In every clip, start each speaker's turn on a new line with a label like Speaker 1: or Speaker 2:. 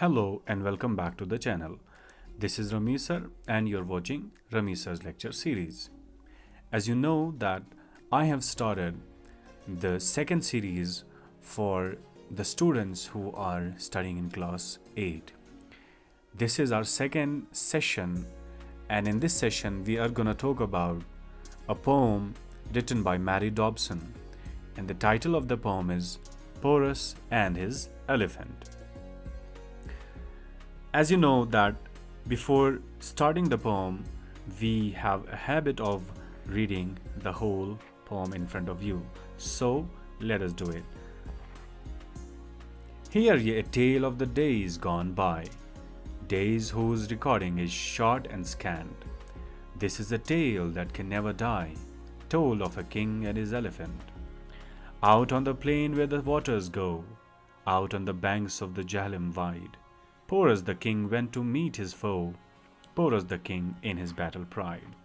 Speaker 1: Hello and welcome back to the channel. This is Ramesh sir and you're watching Ramesh sir's lecture series. As you know that I have started the second series for the students who are studying in class 8. This is our second session, and in this session we are going to talk about a poem written by Mary Dobson, and the title of the poem is Porus and His Elephant. As you know that before starting the poem, we have a habit of reading the whole poem in front of you. So let us do it. Hear ye a tale of the days gone by, days whose recording is short and scant. This is a tale that can never die, told of a king and his elephant. Out on the plain where the waters go, out on the banks of the Jahlim wide, Porus the king went to meet his foe, Porus the king in his battle pride.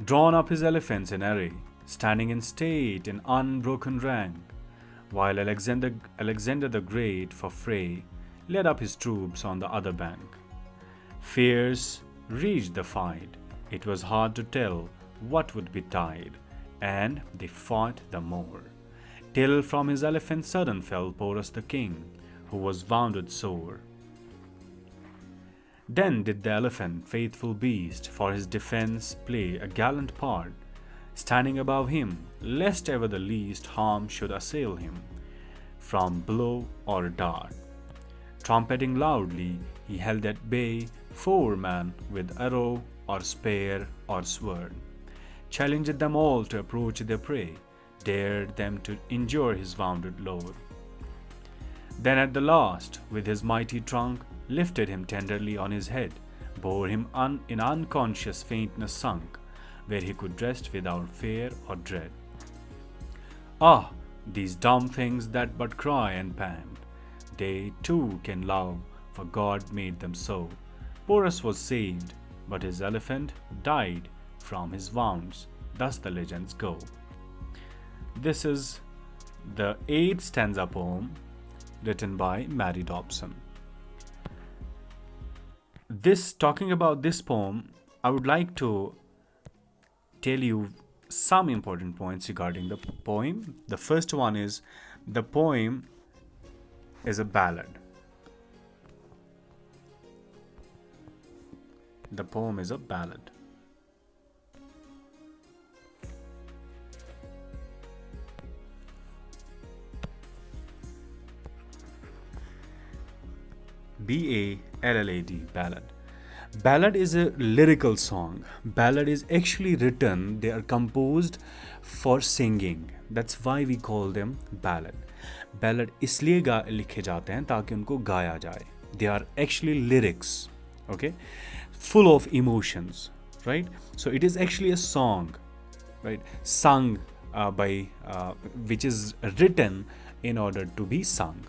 Speaker 1: Drawn up his elephants in array, standing in state in unbroken rank, while Alexander the Great for fray led up his troops on the other bank. Fierce reached the fight, it was hard to tell what would betide, and they fought the more, till from his elephant sudden fell Porus the king, who was wounded sore. Then did the elephant, faithful beast, for his defense play a gallant part, standing above him, lest ever the least harm should assail him, from blow or dart. Trumpeting loudly, he held at bay 4 men with arrow or spear or sword, challenged them all to approach their prey, dared them to injure his wounded lord. Then at the last, with his mighty trunk, lifted him tenderly on his head, bore him in unconscious faintness sunk, where he could rest without fear or dread. Ah, these dumb things that but cry and pant, they too can love, for God made them so. Porus was saved, but his elephant died from his wounds, thus the legends go. This is the 8th stanza poem written by Mary Dobson. Talking about this poem, I would like to tell you some important points regarding the poem. The first one is the poem is a ballad. The poem is a ballad. B-A-L-L-A-D, ballad. Ballad is a lyrical song. Ballad is actually written, they are composed for singing. That's why we call them ballad. Ballad इसलिए लिखे जाते हैं ताकि उनको गाया जाए. They are actually lyrics, okay, full of emotions, right? So it is actually a song, right, sung which is written in order to be sung.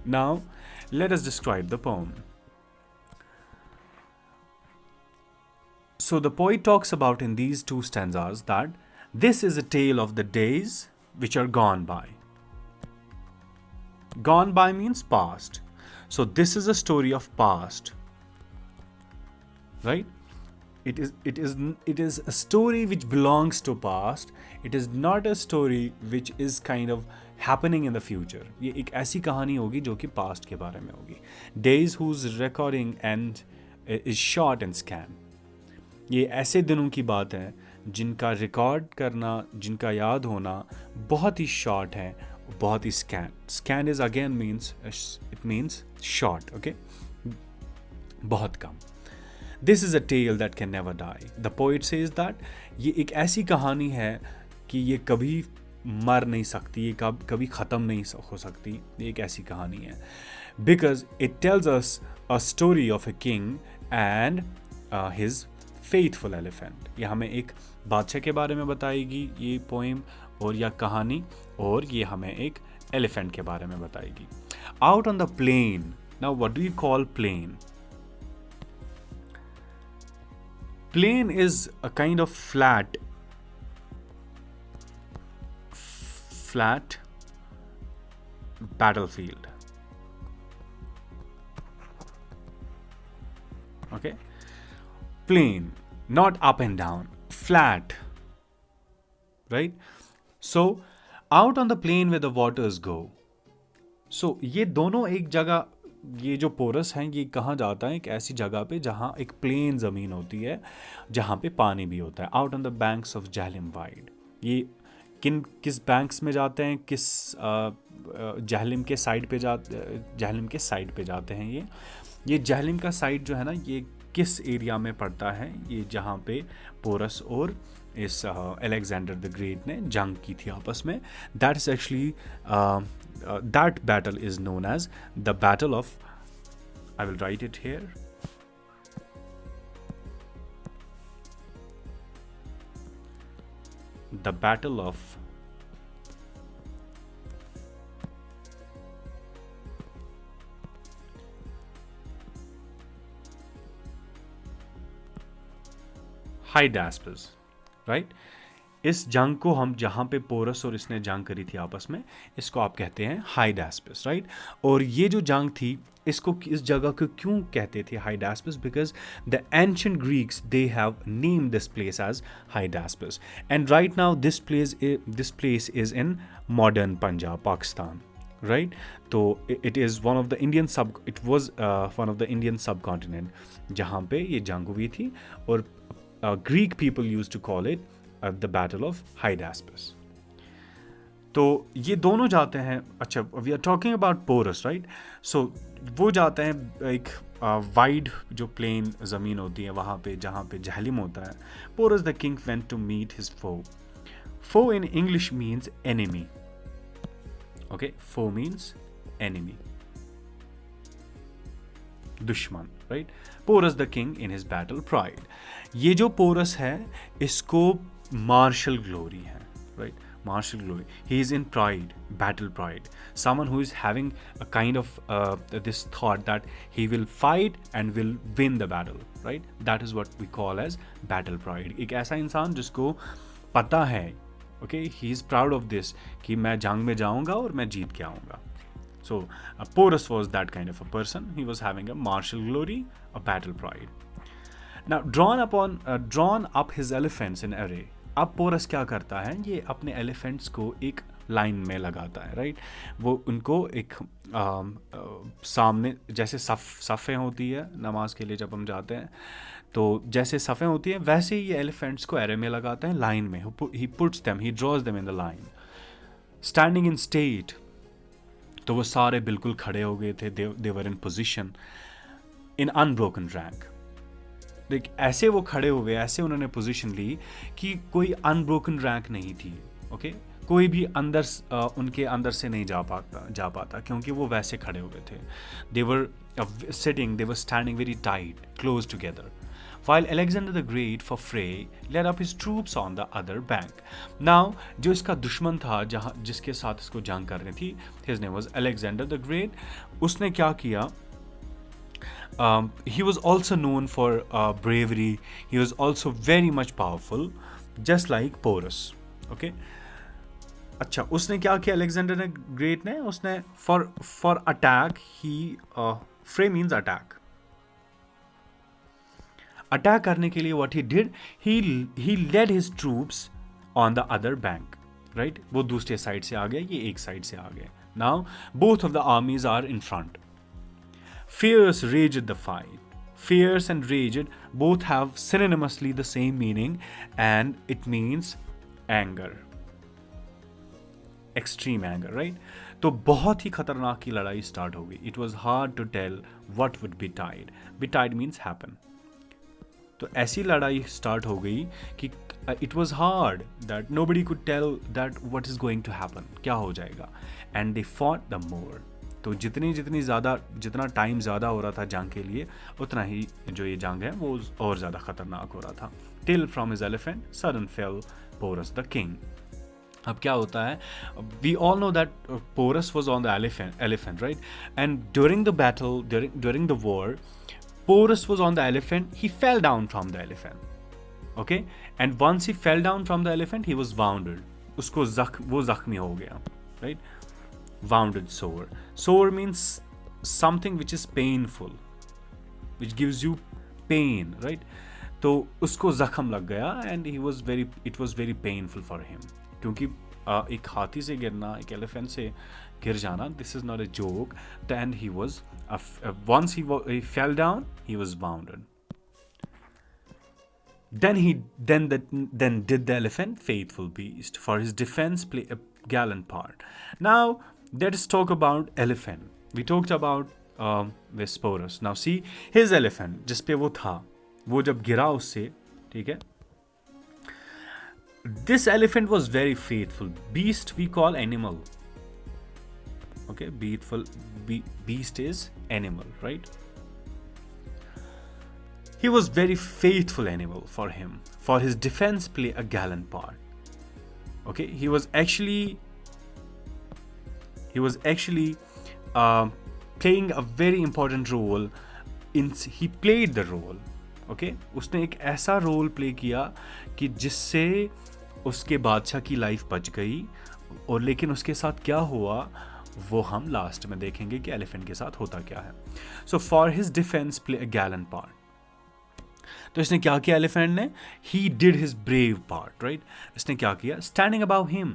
Speaker 1: Now, let us describe the poem. So the poet talks about in these 2 stanzas that this is a tale of the days which are gone by. Gone by means past. So this is a story of past, right? It is a story which belongs to past. It is not a story which is kind of happening in the future. ये एक ऐसी कहानी होगी जो कि past के बारे में होगी. Days whose recording end is short and scant. ये ऐसे दिनों की बात है जिनका रिकॉर्ड करना, जिनका याद होना बहुत ही शॉर्ट है, बहुत ही scant. Scant is again means short, okay? बहुत कम. This is a tale that can never die. The poet says that ये एक ऐसी कहानी है कि ये कभी मर नहीं सकती, ये कभी ख़त्म नहीं हो सकती. ये एक ऐसी कहानी है. Because it tells us a story of a king and his faithful elephant. ये हमें एक बादशाह के बारे में बताएगी ये पोएम और या कहानी, और ये हमें एक एलिफेंट के बारे में बताएगी. Out on the plain. Now what do you call plain? Plain is a kind of flat battlefield. Okay, plain, not up and down, flat, right? So out on the plain where the waters go. So ये दोनों एक जगह, ये जो porous हैं ये कहाँ जाता है, एक ऐसी जगह पे जहाँ एक प्लेन ज़मीन होती है जहाँ पे पानी भी होता है. Out on the banks of Jhelum wide. ये किस बैंक्स में जाते हैं, किस जहलिम के साइड पे जहलिम के साइड पे जाते हैं. ये जहलिम का साइड जो है ना, ये किस एरिया में पड़ता है, ये जहाँ पे पोरस और इस अलेक्जेंडर द ग्रेट ने जंग की थी आपस में. That is actually that battle is known as the battle of, I will write it here, the battle of Hydaspes, right? इस जंग को हम जहाँ पे पोरस और इसने जंग करी थी आपस में, इसको आप कहते हैं हाइडास्पस, राइट? और ये जो जंग थी, इसको इस जगह को क्यों कहते थे Hydaspes? Because the ancient Greeks they have named this place as Hydaspes. And right now this place is in modern Punjab, Pakistan, right? तो it is one of the Indian one of the Indian subcontinent जहाँ पे ये जंग हुई थी. और Greek people use to call it the battle of Hydaspes. तो ये दोनों जाते हैं. अच्छा, we are talking about Porus, right? सो वो जाते हैं एक वाइड जो प्लेन ज़मीन होती है वहाँ पे जहाँ पे जहलिम होता है. Porus the king went to meet his foe. Foe in English means enemy. Okay, foe means enemy, दुश्मन, right? Porus the king in his battle pride. ये जो पोरस है इसको martial glory है, right? Martial glory. He is in pride, battle pride. Someone who is having a kind of this thought that he will fight and will win the battle, right? That is what we call as battle pride. एक ऐसा इंसान जिसको पता है, okay, he is proud of this कि मैं जंग में जाऊंगा और मैं जीत के आऊंगा. So Porus was that kind of a person. He was having a martial glory, a battle pride. Now drawn up his elephants in array. अब पोरस क्या करता है, ये अपने एलिफेंट्स को एक लाइन में लगाता है, राइट? वो उनको एक सामने, जैसे सफ़ें होती है नमाज के लिए जब हम जाते हैं, तो जैसे सफ़ें होती हैं वैसे ही ये एलिफेंट्स को एरे में लगाते हैं, लाइन में. He puts them, he draws them in the line. Standing in state, तो वो सारे बिल्कुल खड़े हो गए थे. They were in position in unbroken rank. देख, ऐसे वो खड़े हुए, ऐसे उन्होंने पोजीशन ली कि कोई अनब्रोकन रैंक नहीं थी. ओके, कोई भी उनके अंदर से नहीं जा पाता क्योंकि वो वैसे खड़े हुए थे. They were sitting, they were standing very tight, close together. While Alexander the Great for Frey led up his troops on the other bank. Now, जो इसका दुश्मन था जिसके साथ इसको जंग करनी थी, his name was Alexander the Great. उसने क्या किया? He was also known for bravery. He was also very much powerful, just like Porus. Okay. अच्छा, उसने क्या किया Alexander the Great ने? उसने for attack he Frey means attack. Attack करने के लिए what he did, he led his troops on the other bank, right? वो दूसरे साइड से आ गए, ये एक साइड से आ गए. Now both of the armies are in front. Fierce raged the fight. Fierce and raged both have synonymously the same meaning, and it means anger, extreme anger, right? तो बहुत ही खतरनाक की लड़ाई स्टार्ट हो गई. It was hard to tell what would betide. Betide means happen. तो ऐसी लड़ाई स्टार्ट हो गई कि it was hard that nobody could tell that what is going to happen, क्या हो जाएगा. And they fought the more. तो जितना टाइम ज़्यादा हो रहा था जंग के लिए, उतना ही जो ये जंग है वो और ज़्यादा खतरनाक हो रहा था. Till from his elephant sudden fell Porus the king. अब क्या होता है, we all know that Porus was on the elephant, right? And during the battle, during the war, Porus was on the elephant. He fell down from the elephant. Okay, and once he fell down from the elephant, he was wounded. उसको वो जख्मी हो गया, right? Wounded, sore. Sore means something which is painful, which gives you pain, right. तो उसको ज़ख्म लग गया and it was very painful for him, क्योंकि एक हाथी से गिरना, एक एलिफेंट से गिर जाना, this is not a joke. And he was once he fell down, he was bounded. Then did the elephant, faithful beast, for his defense play a gallant part. Now let us talk about elephant. We talked about this Porus. Now see his elephant, जिस पे वो था, वो जब गिरा उससे, ठीक है. This elephant was very faithful. Beast we call animal. Okay, beast is animal, right? He was very faithful animal for him. For his defense play a gallant part. Okay, he was actually playing a very important role. He played the role. Okay, उसने एक ऐसा role play किया कि जिससे उसके बादशाह की life बच गई. और लेकिन उसके साथ क्या हुआ वो हम लास्ट में देखेंगे कि एलिफेंट के साथ होता क्या है. So for his defence play a gallant part. तो इसने क्या किया एलिफेंट ने? He did his brave part, right. इसने क्या किया? Standing about him,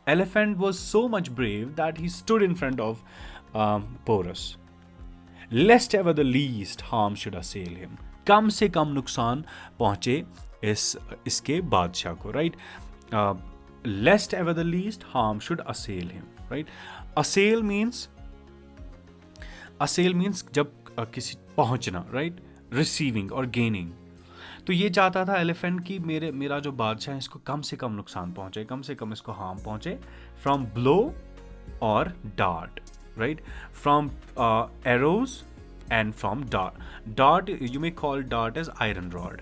Speaker 1: elephant was so much brave that he stood in front of Porus. Lest ever the least harm should assail him. कम से कम नुकसान पहुंचे इसके बादशाह को, right. Lest ever the least harm should assail him, right. Assail means जब किसी पहुंचना, राइट. रिसीविंग और गेनिंग. तो ये चाहता था एलिफेंट कि मेरा जो बादशाह है इसको कम से कम नुकसान पहुंचे, कम से कम इसको हार्म पहुंचे फ्रॉम ब्लो और dart, right. From arrows and from dart you may call dart as iron rod,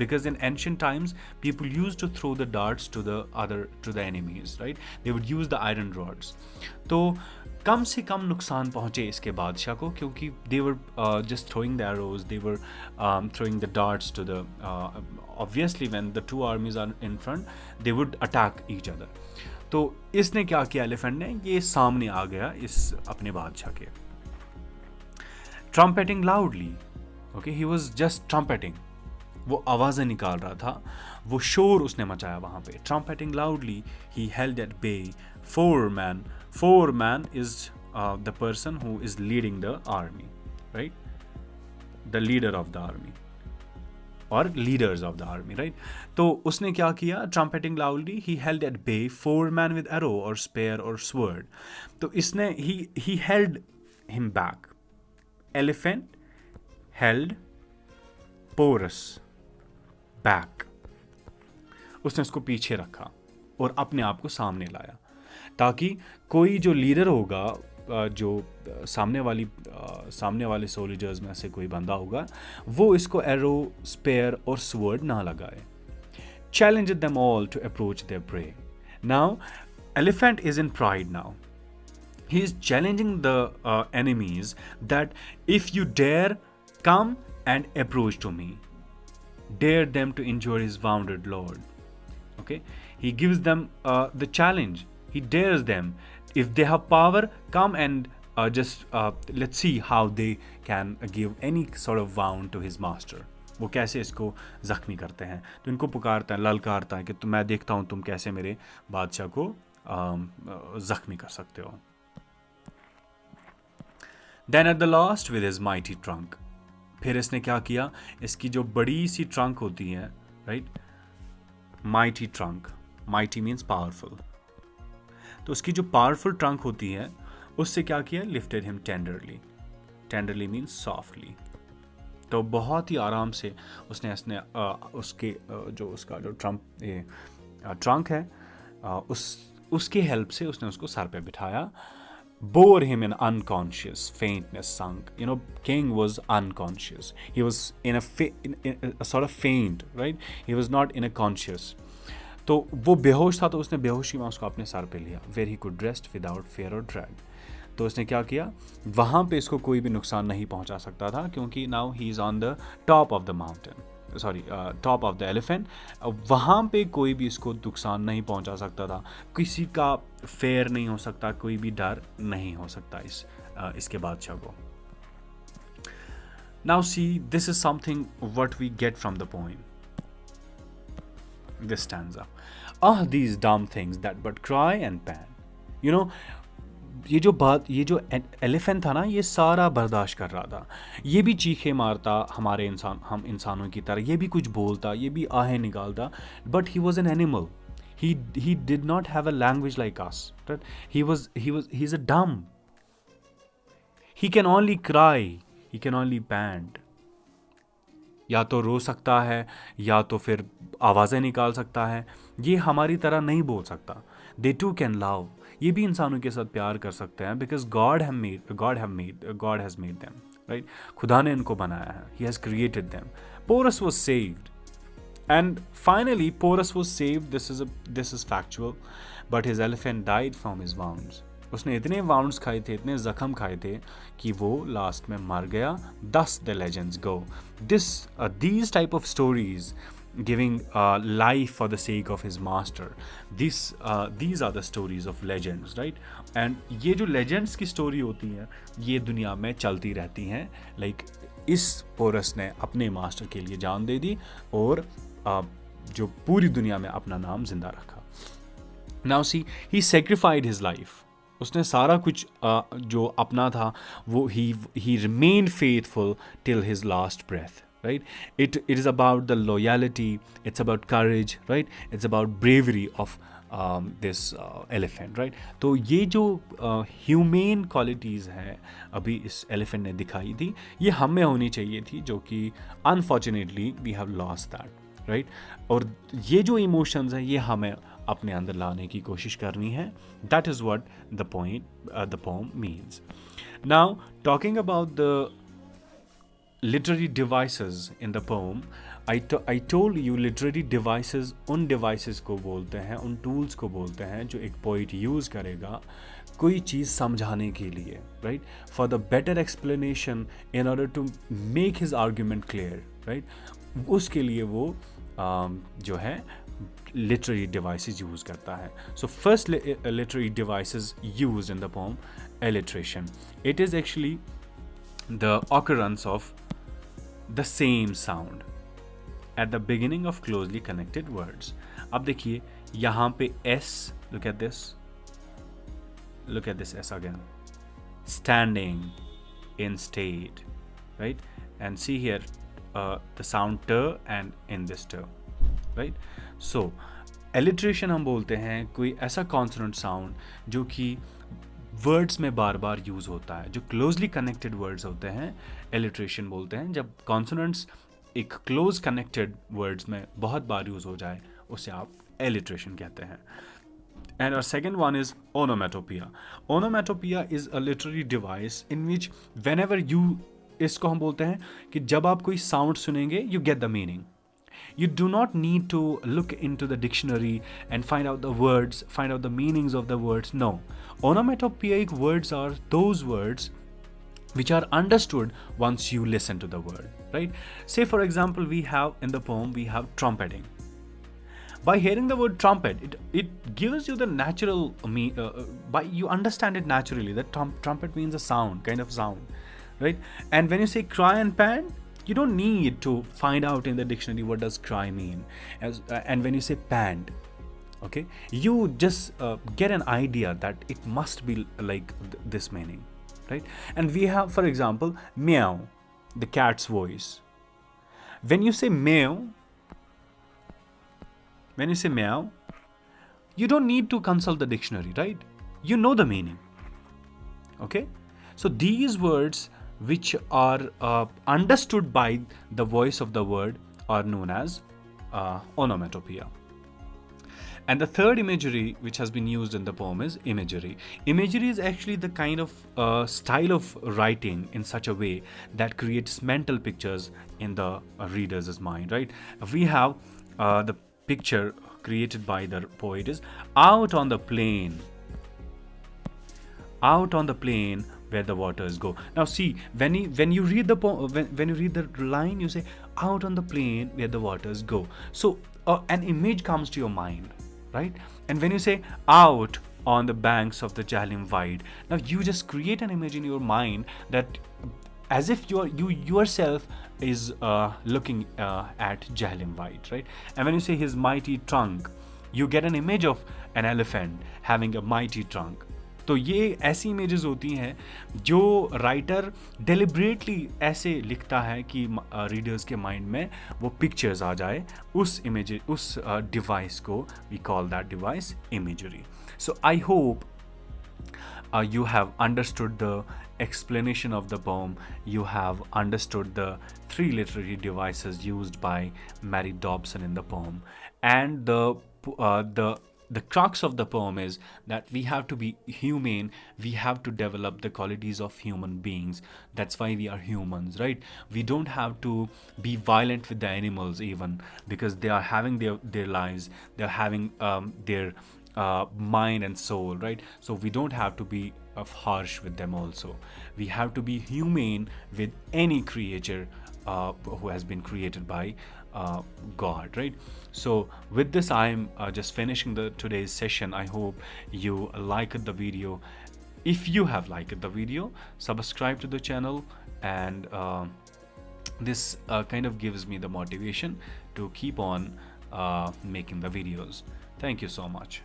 Speaker 1: because in ancient times people used to throw the darts to the enemies, right. They would use the iron rods. तो कम से कम नुकसान पहुंचे इसके बादशाह को, क्योंकि they were just throwing the arrows, they were throwing the darts to the obviously when the two armies are in front they would attack each other. तो इसने क्या किया एलिफेंट ने? ये सामने आ गया इस अपने बादशाह के. Trumpeting loudly, okay, he was just trumpeting. वो आवाज़ें निकाल रहा था, वो शोर उसने मचाया वहाँ पे. Trumpeting loudly, he held at bay four man. Four man is the person who is leading the army, right? The leader of the army or leaders of the army, right? तो उसने क्या किया? Trumpeting loudly, he held at bay four man with arrow or spear or sword. तो इसने he held him back. Elephant held Porus back. उसने उसको पीछे रखा और अपने आप को सामने लाया, ताकि कोई जो लीडर होगा, जो सामने वाले सोल्जर्स में से कोई बंदा होगा, वो इसको एरो, स्पेयर और स्वर्ड ना लगाए. Challenged them all to approach their prey. Now, elephant is in pride now. He is challenging the enemies that if you dare come and approach to me, dare them to injure his wounded lord. Okay, he gives them the challenge. He dares them. If they have power, come and let's see how they can give any sort of wound to his master. वो कैसे इसको जख्मी करते हैं. तो इनको पुकारता है, ललकारता है कि मैं देखता हूँ तुम कैसे मेरे बादशाह को जख्मी कर सकते हो. Then at the last with his mighty trunk. फिर इसने क्या किया? इसकी जो बड़ी सी ट्रंक होती है, right. Mighty trunk. Mighty means powerful. तो उसकी जो पावरफुल ट्रंक होती है उससे क्या किया? Lifted him tenderly. Tenderly means softly. तो बहुत ही आराम से उसने उसका जो ट्रंक है उसके हेल्प से उसने उसको सर पे बिठाया. Bore him in unconscious, faintness sunk. You know, king was unconscious. He was in a sort of faint, right? He was not in a conscious. तो वो बेहोश था, तो उसने बेहोशी में उसको अपने सर पे लिया. Where he could rest without fear or dread. तो उसने क्या किया? वहाँ पे इसको कोई भी नुकसान नहीं पहुँचा सकता था, क्योंकि now he is on the top of the mountain. Top of the elephant. वहाँ पे कोई भी इसको नुकसान नहीं पहुँचा सकता था. किसी का फेयर नहीं हो सकता, कोई भी डर नहीं हो सकता इसके बादशाह को. Now see, this is something what we get from the poem, this stanza. Ah, these dumb things that but cry and pan. You know, ये जो एलिफेंट था ना, ये सारा बर्दाश्त कर रहा था, ये भी चीखे मारता हमारे हम इंसानों की तरह, ये भी कुछ बोलता, ये भी आहें निकालता, but he was an animal. He did not have a language like us, right? He's a dumb. He can only cry, he can only pant. या तो रो सकता है या तो फिर आवाज़ें निकाल सकता है, ये हमारी तरह नहीं बोल सकता. दे टू कैन लव, ये भी इंसानों के साथ प्यार कर सकते हैं, because God has made them, right. खुदा ने इनको बनाया है, he has created them. Porus was saved, and finally Porus was saved. This is factual, but his elephant died from his wounds. उसने इतने वाउंड्स खाए थे, इतने जख्म खाए थे कि वो लास्ट में मर गया. Thus the legends go. These type of stories giving life for the sake of his master. These are the stories of legends, right? And ये जो legends की story होती हैं, ये दुनिया में चलती रहती हैं. Like इस पोरस ने अपने मास्टर के लिए जान दे दी और जो पूरी दुनिया में अपना नाम जिंदा रखा. Now see, he sacrificed his life. उसने सारा कुछ जो अपना था वो he remained faithful till his last breath, right? It is about the loyalty, it's about courage, right? It's about bravery of this elephant, right? तो ये जो humane qualities हैं अभी इस elephant ने दिखाई थी, ये हम में होनी चाहिए थी, जो कि unfortunately we have lost that, right? और ये जो emotions हैं ये हमें अपने अंदर लाने की कोशिश करनी है. That is what the poem means. Now, talking about the literary devices in the poem, I told you literary devices उन devices को बोलते हैं, उन tools को बोलते हैं जो एक poet use करेगा कोई चीज़ समझाने के लिए, right? For the better explanation, in order to make his argument clear, right? उसके लिए वो जो है literary devices use करता है. So first literary devices used in the poem, alliteration. It is actually the occurrence of the same sound at the beginning of closely connected words. अब देखिए यहाँ पे S, look at this S again. Standing, in state, right? And see here the sound t and in this t, right? So alliteration हम बोलते हैं कोई ऐसा consonant sound जो कि वर्ड्स में बार बार यूज़ होता है. जो क्लोजली कनेक्टेड वर्ड्स होते हैं alliteration बोलते हैं. जब कॉन्सोनेंट्स एक क्लोज कनेक्टेड वर्ड्स में बहुत बार यूज़ हो जाए उसे आप alliteration कहते हैं. And our second one is onomatopoeia. Onomatopoeia is a literary device in which whenever you, इसको हम बोलते हैं कि जब आप कोई साउंड सुनेंगे you get the meaning. You do not need to look into the dictionary and find out the words, find out the meanings of the words. No. Onomatopoeic words are those words which are understood once you listen to the word, right? Say for example, we have in the poem, we have trumpeting. By hearing the word trumpet, it gives you the natural, you understand it naturally, that trumpet means a sound, kind of sound, right? And when you say cry and pant, you don't need to find out in the dictionary what does cry mean. And when you say pant, okay, you just get an idea that it must be like this meaning, right? And we have, for example, meow, the cat's voice. When you say meow, you don't need to consult the dictionary, right? You know the meaning, okay? So these words which are understood by the voice of the word are known as onomatopoeia. And the third imagery which has been used in the poem is imagery. Imagery is actually the kind of style of writing in such a way that creates mental pictures in the reader's mind, right? We have the picture created by the poet is out on the plain where the waters go. Now see, when you read the when you read the line, you say out on the plain where the waters go. So an image comes to your mind, right? And when you say out on the banks of the Jahlim wide, now you just create an image in your mind that as if you yourself is looking at Jahlim White, right? And when you say his mighty trunk, you get an image of an elephant having a mighty trunk. तो ये ऐसी images होती हैं जो writer deliberately ऐसे लिखता है कि रीडर्स के माइंड में वो पिक्चर्स आ जाए उस इमेज, उस डिवाइस को we call that device imagery. So I hope you have understood the explanation of the poem. You have understood the three literary devices used by Mary Dobson in the poem, and the crux of the poem is that we have to be humane. We have to develop the qualities of human beings. That's why we are humans, right? We don't have to be violent with the animals even, because they are having their lives, they're having their mind and soul, right? So we don't have to be harsh with them also. We have to be humane with any creature who has been created by God, right? So with this, I'm just finishing the today's session. I hope you liked the video. If you have liked the video, subscribe to the channel, and this kind of gives me the motivation to keep on making the videos. Thank you so much.